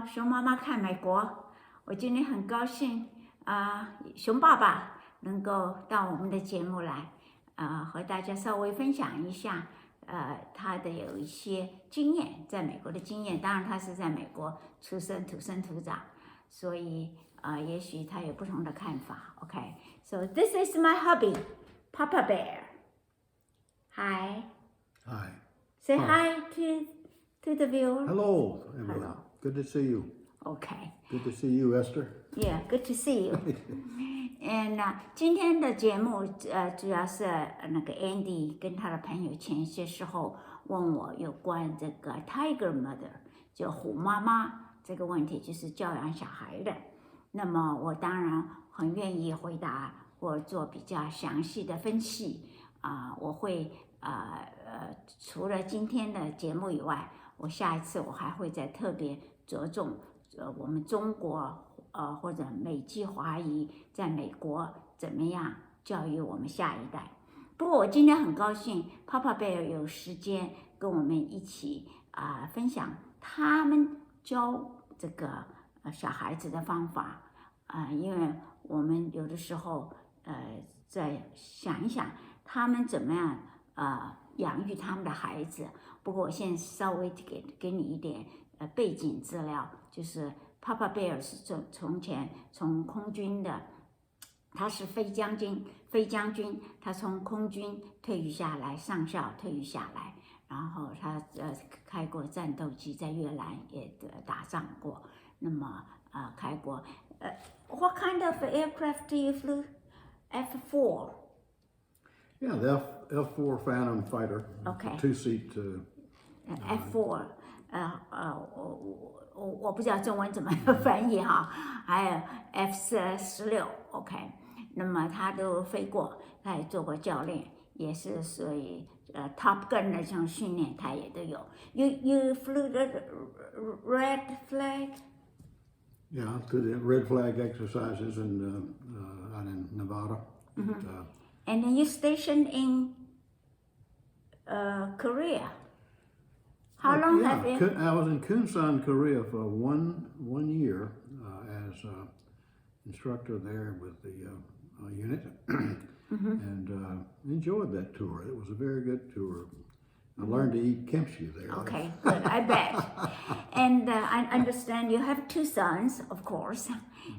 熊妈妈看美国。我今天很高兴熊爸爸能够到我们的节目来，和大家稍微分享一下，他的有一些经验，在美国的经验。当然，他是在美国出生、土生土长，所以也许他有不同的看法。Okay, so this is my hubby, Papa Bear. Hi. Hi. Say hi to the viewer. Hello, everyone. Hello. Good to see you. Okay. Good to see you, Esther. Yeah, good to see you. And 今天的节目主要是那个 Andy 跟他的朋友前些时候问我有关这个 Tiger Mother 就虎妈妈这个问题，就是教养小孩的。那么我当然很愿意回答或做比较详细的分析我会除了今天的节目以外，我下一次我还会再特别着重我们中国或者美籍华裔在美国怎么样教育我们下一代。不过我今天很高兴 Papa Bear 有时间跟我们一起分享他们教这个小孩子的方法因为我们有的时候再想一想他们怎么样养育他们的孩子。不过我现在稍微给你一点背景资料，就是 Papa Bear 是从前从空军的，他是飞将军，他从空军退役下来，上校退役下来，然后他开过战斗机，在越南也打仗过，那么开过What kind of aircraft do you flew? F4. Yeah, the F4 Phantom Fighter. Okay. Two-seat. F4. 我不知道中文怎么翻译哈，还有 F16 OK， 那么他都飞过，他也做过教练，也是所以Top Gun 的这种训练他也都有。You flew the red flag? Yeah, to the red flag exercises out in Nevada. And then you stationed in Korea. How long have you? I was in Kunsan, Korea for one year as instructor there with the unit, and enjoyed that tour. It was a very good tour. I learned to eat kimchi there. Okay, good. I bet. And I understand you have two sons, of course.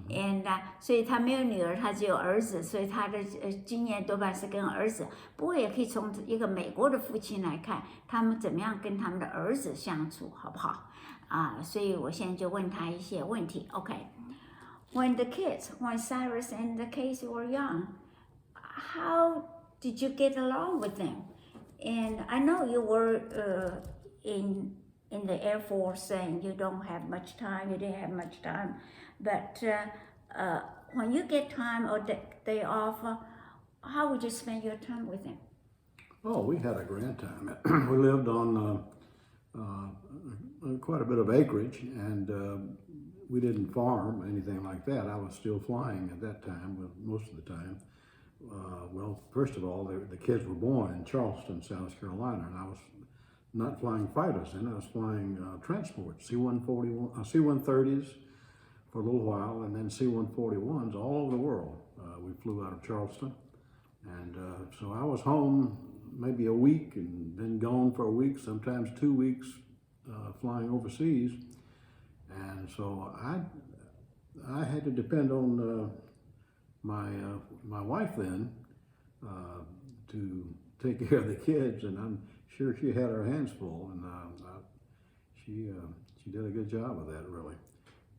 And 所以他没有女儿，他只有儿子，所以他的经验多半是跟儿子。不过也可以从一个美国的父亲来看，他们怎么样跟他们的儿子相处，好不好？所以我现在就问他一些问题。Okay. When Cyrus and the kids were young, how did you get along with them? And I know you were in the Air Force and you didn't have much time, but when you get time or day off, how would you spend your time with them? Oh, we had a grand time. We lived on quite a bit of acreage, and we didn't farm or anything like that. I was still flying at that time, most of the time. Well, first of all, the kids were born in Charleston, South Carolina, and I was not flying fighters then. I was flying transport, C-130s for a little while, and then C-141s all over the world. We flew out of Charleston, and so I was home maybe a week and then gone for a week, sometimes 2 weeks flying overseas. And so I had to depend on my wife then to take care of the kids, and I'm sure she had her hands full, and she did a good job of that, really.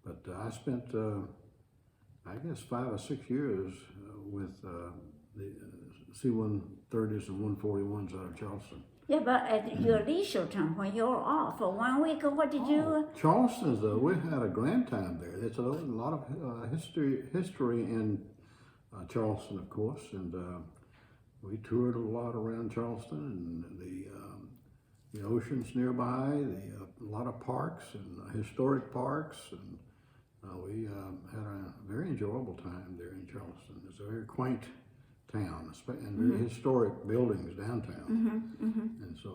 But I spent I guess 5 or 6 years with the C-130s and 141s out of Charleston. Yeah, but at your leisure time, when you were off for 1 week, what did you? Charleston's we had a grand time there. There's a lot of history in Charleston, of course, and we toured a lot around Charleston and the oceans nearby, a lot of parks and historic parks, and we had a very enjoyable time there in Charleston. It's a very quaint town, and very historic buildings downtown, and so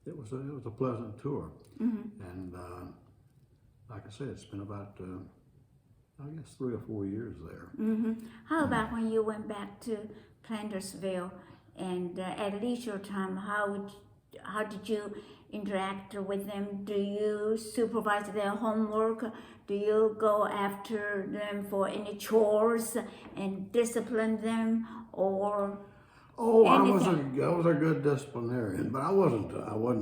it was a pleasant tour. And like I I said, it's been about, I guess 3 or 4 years there. How about when you went back to Plantersville and at leisure time, how did you interact with them? Do you supervise their homework? Do you go after them for any chores and discipline them, or Oh, I anything? was a good disciplinarian, but I wasn't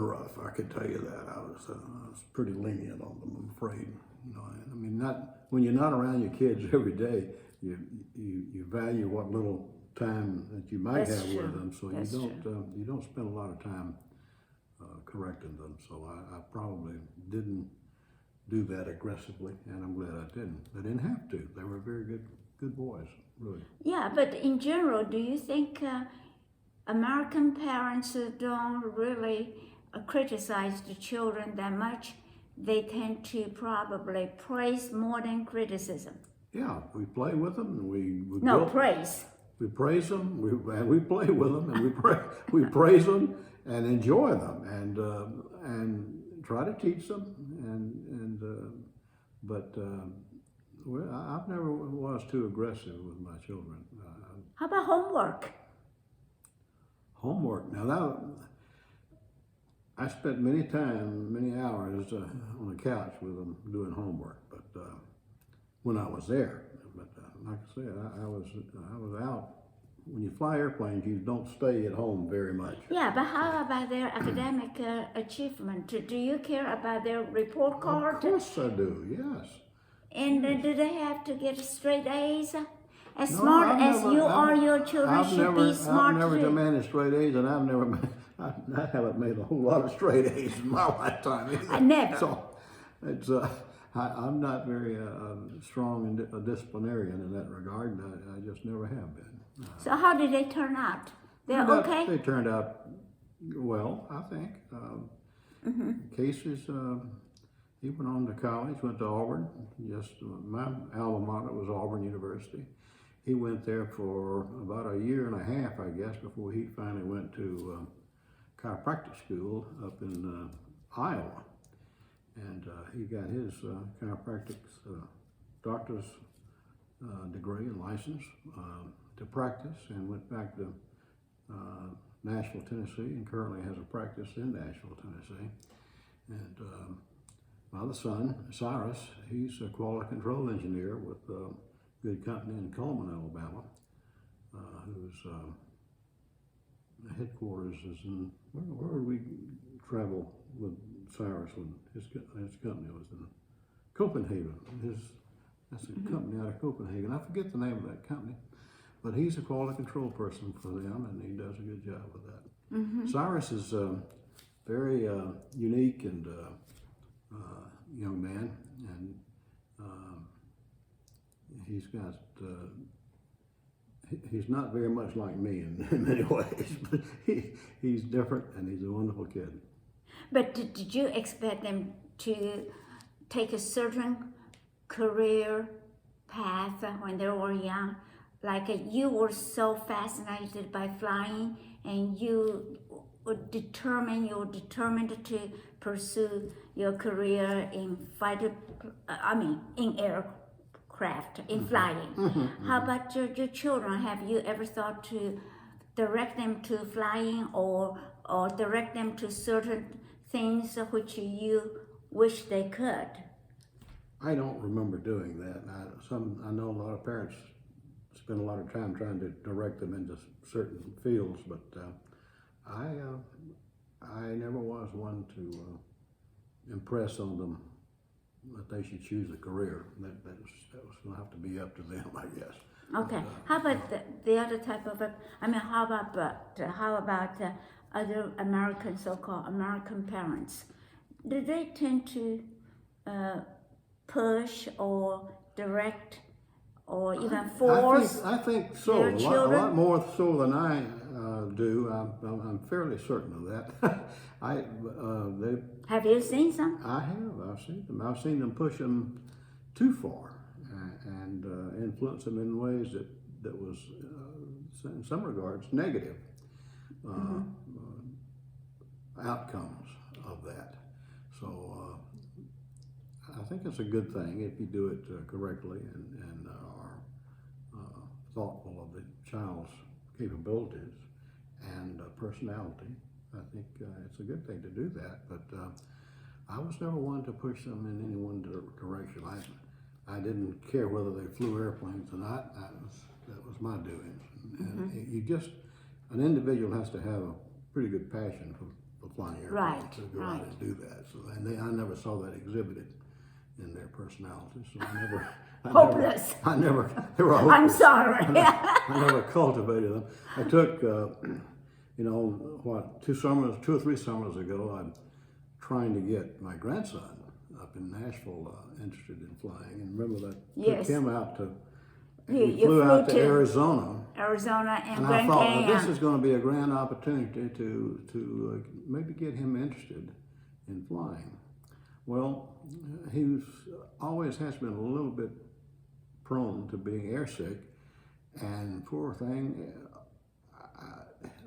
rough. I could tell you that. I was pretty lenient on them, I'm afraid. You know, I mean, not when you're not around your kids every day, you value what little time that you might That's have true. with them, so That's you don't spend a lot of time correcting them. So I probably didn't do that aggressively, and I'm glad I didn't. I didn't have to. They were very good boys, really. Yeah, but in general, do you think American parents don't really criticize the children that much? They tend to probably praise more than criticism. Yeah, we play with them, and we No, build- praise. We praise them, we play with them, and we praise them and enjoy them, and try to teach them, but I never was too aggressive with my children. How about homework? Homework. Now that I spent many hours on the couch with them doing homework, but when I was there. But like I said, I was out. When you fly airplanes, you don't stay at home very much. Yeah, but how about their academic achievement? Do you care about their report card? Of course I do. Yes. And do they have to get straight A's? As No, smart I've as never- you I've- are, your children should be smart I've never too. demanded straight A's, and I haven't made a whole lot of straight A's in my lifetime either. I never. So it's I'm not very strong and a disciplinarian in that regard. I just never have been. So how did they turn out? They're But okay? They turned out well, I think. Casey's, he went on to college, went to Auburn. My alma mater was Auburn University. He went there for about a year and a half, I guess, before he finally went to chiropractic school up in Iowa. And he got his chiropractic doctor's degree and license to practice, and went back to Nashville, Tennessee, and currently has a practice in Nashville, Tennessee. And my other son, Cyrus, he's a quality control engineer with a good company in Coleman, Alabama, whose headquarters is in, where would we travel with Cyrus when his company was in Copenhagen. That's a company out of Copenhagen. I forget the name of that company, but he's a quality control person for them, and he does a good job with that. Cyrus is very unique and young man, and he's not very much like me in many ways, but he's different, and he's a wonderful kid. But did you expect them to take a certain career path when they were young? Like you were so fascinated by flying, and you were determined to pursue your career in in aircraft, in flying. How about your children? Have you ever thought to direct them to flying, or direct them to certain things which you wish they could? I don't remember doing that. I know a lot of parents spend a lot of time trying to direct them into certain fields, but I never was one to impress on them that they should choose a career. That was going to have to be up to them, I guess. Okay. How about the other type of? How about other American, so-called American parents? Do they tend to push or direct or even force? I think so. their A children? lot more so than I do. I'm fairly certain of that. Have you seen some? I have. I've seen them. I've seen them push them too far and influence them in ways that was, in some regards, negative outcomes of that. So I think it's a good thing if you do it correctly and are thoughtful of the child's capabilities and personality. I think it's a good thing to do that, but I was never one to push them in any one direction. I didn't care whether they flew airplanes or not. That was my doing. And an individual has to have a pretty good passion for flying airplanes to go out and do that. So, I never saw that exhibited in their personalities. So Hopeless. They were hopeless. I'm sorry. I never cultivated them. I took, 2 or 3 summers ago, I'm trying to get my grandson up in Nashville interested in flying. And remember that took him out to, we flew out to Arizona. And I thought, well, this is going to be a grand opportunity to maybe get him interested in flying. Well, he always has been a little bit prone to being airsick, and poor thing,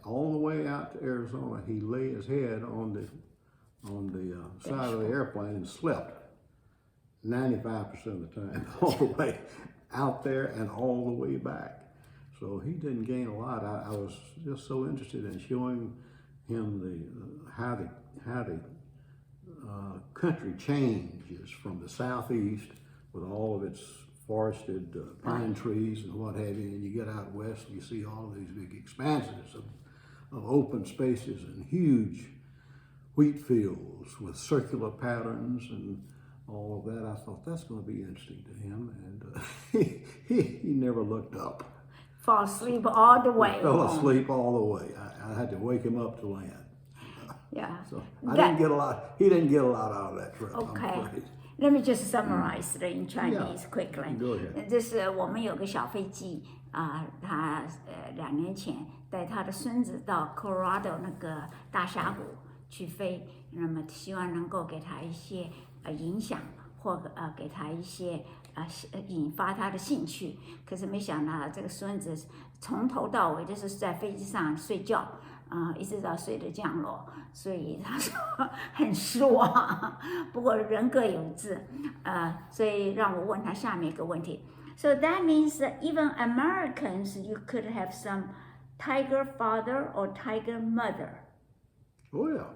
all the way out to Arizona, he lay his head on the side of the airplane and slept 95% of the time, all the way out there and all the way back. So he didn't gain a lot. I was just so interested in showing him how the country changes from the southeast with all of its forested pine trees and what have you, and you get out west and you see all these big expanses of open spaces and huge wheat fields with circular patterns and all of that. I thought that's going to be interesting to him, and he never looked up. Fall asleep all the way. Fell asleep all the way. I had to wake him up to land. So he didn't get a lot out of that trip. Okay. Let me just summarize it in Chinese quickly. Go ahead. 这是我们有个小飞机他2年前带他的孙子到 Colorado 那个大峡谷去飞，那么希望能够给他一些影响，或给他一些引发他的兴趣。可是没想到这个孙子从头到尾就是在飞机上睡觉。一直到水的降落，所以他说很失望。不过人各有志，所以让我问他下面一个问题。So that means that even Americans, you could have some tiger father or tiger mother. Oh yeah,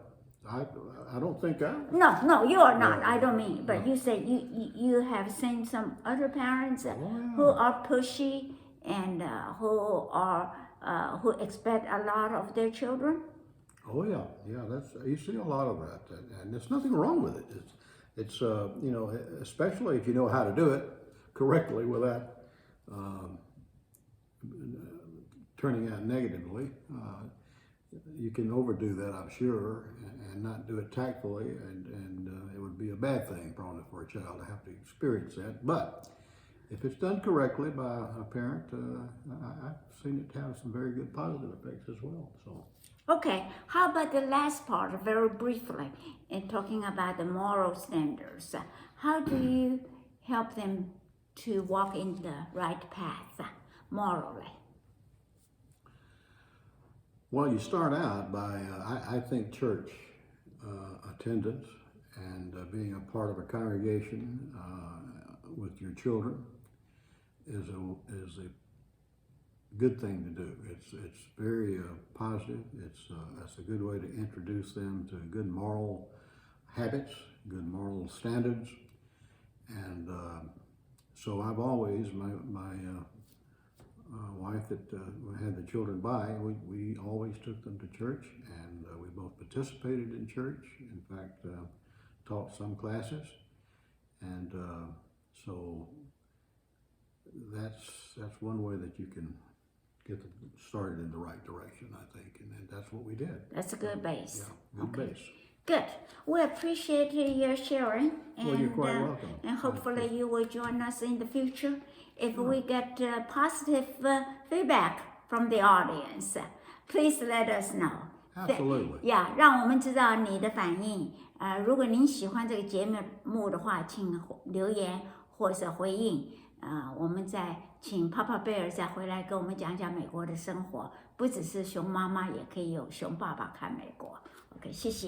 I don't think I. No, you are not. I don't mean. But you say you have seen some other parents who are pushy and who expect a lot of their children? Oh yeah, you see a lot of that, and there's nothing wrong with it. It's especially if you know how to do it correctly without turning out negatively. You can overdo that, I'm sure, and not do it tactfully, and it would be a bad thing probably for a child to have to experience that. But if it's done correctly by a parent, I've seen it have some very good positive effects as well. So. Okay, how about the last part, very briefly, in talking about the moral standards? How do you help them to walk in the right path morally? Well, you start out by, I think, church attendance and being a part of a congregation with your children is a good thing to do. It's very positive. It's a good way to introduce them to good moral habits, good moral standards, and so I've always my wife that had the children by, we always took them to church, and we both participated in church. In fact, taught some classes, and so that's one way that you can get them started in the right direction, I think, and that's what we did. That's a good base. Yeah, good base. Good. We appreciate your sharing, and, Well, you're quite welcome. And hopefully you will join us in the future if we get positive feedback from the audience. Please let us know. Absolutely. Yeah, 让我们知道你的反应。如果您喜欢这个节目的话，请留言或者回应。我们再请 Papa Bear 再回来跟我们讲讲美国的生活，不只是熊妈妈，也可以有熊爸爸看美国。OK， 谢谢。